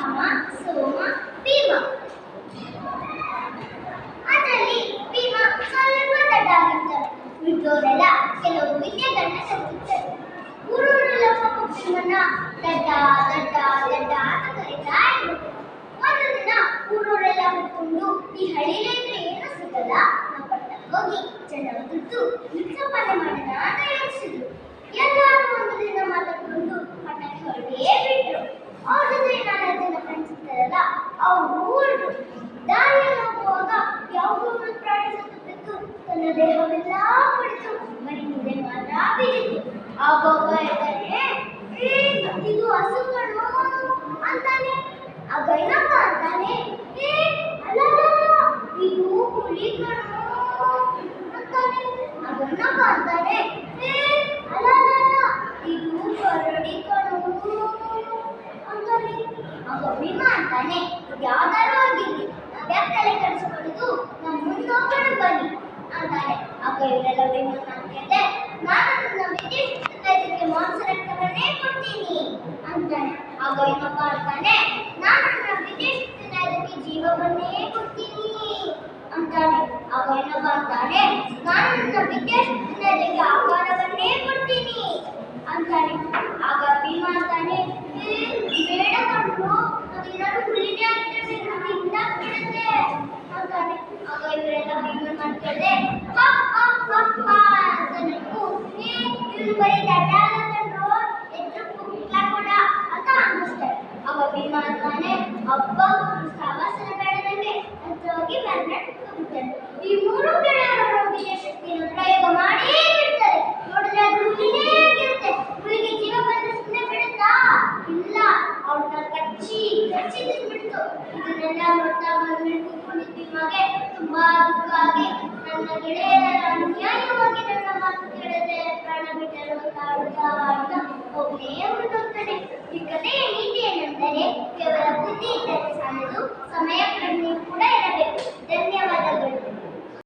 ರಾಮ, ಸೋಮ, ಭೀಮ. ಅದರಲ್ಲಿ ಭೀಮ ಸ್ವಲ್ಪ ದಡ್ಡಾಗಿರ್ತಾರೆ. ಉಳಿದವರೆಲ್ಲ ಕೆಲವು ವಿದ್ಯೆಗಳನ್ನ ಕಲಿತಿರ್ತಾರೆ. ಊರೂರೆಲ್ಲ ಪಾಪ ಭೀಮನ್ನ ದಡ್ಡ ದಡ್ಡ ದಡ್ಡ ಅಂತ ಕರೀತಾ ಇದ್ರು. ಒಂದು ದಿನ ಊರೂರೆಲ್ಲ ಕೂತ್ಕೊಂಡು ಈ ಹಳ್ಳಿಲಿದ್ರೆ ಏನು ಸಿಗಲ್ಲ, ನಾವು ಪಟ್ಟಣಕ್ಕೆ ಹೋಗಿ ಚೆನ್ನಾಗಿ ದುಡ್ಡು ಮಿಕ್ಸಪ್ಪನೆ ಮಾಡೋಣ ಅಂತ ಯೋಚಿಸಿದ್ರು. ಎಲ್ಲರೂ ಒಂದು ದಿನ ಮಾತಾಡ್ಕೊಂಡು ಪಟ್ಟಣಕ್ಕೆ ಹೊರಟೇ ಬಿಟ್ರು. ಅವ್ರ ಜೊತೆ 4 ಜನ ಫ್ರೆಂಡ್ಸ್ ಇರ್ತಾರಲ್ಲ, ಅವ್ರು ಹೊರಟರು. ದಾರಿಯಲ್ಲಿ ಹೋಗುವಾಗ ಯಾವುದೋ ಒಂದು ಪ್ರಾಣಿ ಸತ್ತು ಬಿದ್ದು ತನ್ನ ದೇಹವೆಲ್ಲ ಕುಡಿತು ಮರಿ ಮುಂದೆ ಮಾತ್ರ ಬಿದ್ದಿತ್ತು. ಆಗೋಗ ಹೇಳ್ತಾನೆ, ಇದು ಹಸು ಕಣೋ ಅಂತಾನೆ. ಆಗ ಇನ್ನೊಬ್ಬ ಅಂತಾನೆ, ಅಲ್ಲಲ್ಲ ಇದು ಹುಲಿ ಕಣೋ ಅಂತಾನೆ. ಆಗ ಇನ್ನೊಬ್ಬ ಅಂತಾನೆ, ಅಲ್ಲಲ್ಲ ಇದು ಕರಡಿ ಕಣೋ ಅಂತಾನೆ. ಆಗ ಭೀಮ ಅಂತಾನೆ, ಯಾವ್ದಾರು ಆಗಿರ್ಲಿ ನಾವ್ಯಾಕೆ ತಲೆ ಕೆಡಿಸ್ಕೊಳ್ಳೋದು, ನಮ್ಮ ಮುಂದೆ ಹೋಗೋಣ ಬನ್ನಿ ಅಂತಾನೆ. ಆಗ ಇವರೆಲ್ಲ ಭೀಮನ ಕೇಳಿದೆ, ನಾನು ನನ್ನ ವಿದ್ಯುತ್ ಮಾಂಸ ರಕ್ತವನ್ನೇ ಕೊಡ್ತೀನಿ ಅಂತಾನೆ. ಆಗ ಇನ್ನೊಬ್ಬ ಅಂತಾನೆ, ನಾನು ನನ್ನ ವಿದ್ಯುತ್ ಜೀವವನ್ನೇ ಕೊಡ್ತೀನಿ ಅಂತಾನೆ. ಆಗ ಇನ್ನೊಬ್ಬ ಅಂತಾನೆ, ನಾನು ನನ್ನ ವಿದ್ಯುತ್ ಆಹಾರವನ್ನೇ ಕೊಡ್ತೀನಿ ಅಂತಾನೆ. ಆಗ ಭೀಮ ಅಂತಾನೆ, ಬೇಡ ಕಣ್ಣು, ನಾವೇನಾದ್ರು ಹುಲಿನೇ ಆಗಿದ್ರೆ ತಿಂದಾಕ್ಬಿಡುತ್ತೆ ಅಂತಾನೆ. ಆಗ ಇವರೆಲ್ಲ ಭೀಮನ್ ಮಾಡ್ತಾರೆ, ಅಂತ ನಕ್ಕು, ಇವ್ರು ಬರೀ ದಡ್ಡ ಕಣ್ಣು, ಎದ್ರು ಕೂಡ ಅಂತ ಅನ್ನಿಸ್ತಾರೆ. ಆಗ ಭೀಮ ಅಂತಾನೆ, ಹಬ್ಬ ಸಾವಾಸನ ಬೇಡ ನಂಗೆ ಅಂತ ಹೋಗಿ ಹೋಗ್ತಾರೆ. ಈ 3 ಗೆಳೆಯರು ವಿಜಯ ಶಕ್ತಿಯನ್ನು ಪ್ರಯೋಗ ಮಾಡೇ ಬಿಡ್ತಾರೆ. ನೋಡಿದ್ರೆ ಅದು ಹುಲಿನೇ ಆಗಿರುತ್ತೆ. ಹುಲಿಗೆ ಜೀವ ಬಂದ್ರೆ ಸುಮ್ಮನೆ ಬಿಡುತ್ತಾ? ಇಲ್ಲ, ಅವ್ರನ್ನ ಕಚ್ಚಿ ತಿಂದ್ಬಿಡ್ತು. ಇದನ್ನೆಲ್ಲ ನೋಡ್ತಾ ಮನೆ ಕೂತ್ಕೊಂಡಿದ್ವಿ ಮಗೆ ತುಂಬಾ ದುಃಖ ಆಗಿ, ನನ್ನ ಗೆಳೆಯರ ಅನ್ಯಾಯವಾಗಿ ನನ್ನ ಮಾತು ಕೇಳದೆ ಪ್ರಾಣ ಬಿಟ್ಟರು ಅಂತ ಅಳ್ತಾ ಒಬ್ಬನೇ ಹೊರಟೋಗ್ತಾನೆ. ಈ ಕಥೆಯ ನೀತಿ ಏನೆಂದರೆ,